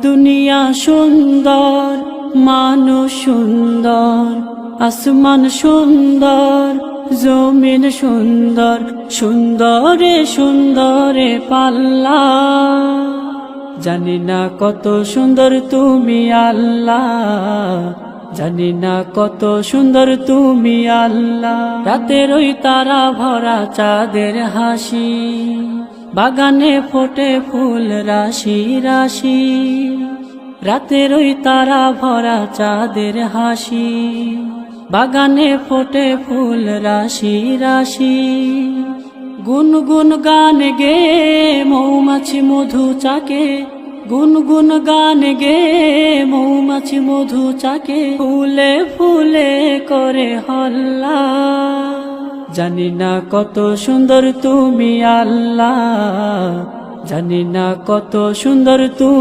দুনিয়া সুন্দর, মানুষ সুন্দর, আসমান সুন্দর, জমিন সুন্দর, সুন্দরে সুন্দরে পাল্লা। জানি না কত সুন্দর তুমি আল্লাহ, জানি না কত সুন্দর তুমি আল্লাহ। রাতের ওই তারা ভরা চাঁদের হাসি, বাগানে ফোটে ফুল রাশি রাশি। রাতের ওই তারা ভরা চাঁদের হাসি, বাগানে ফোটে ফুল রাশি রাশি। গুনগুন গান গে মৌমাছি মধু চাকে, গুনগুন গান গে মৌমাছি মধু চাকে, ফুলে ফুলে করে হল্লা। জানি না কত সুন্দর তুমি আল্লাহ, জানি না কত সুন্দর তুমি।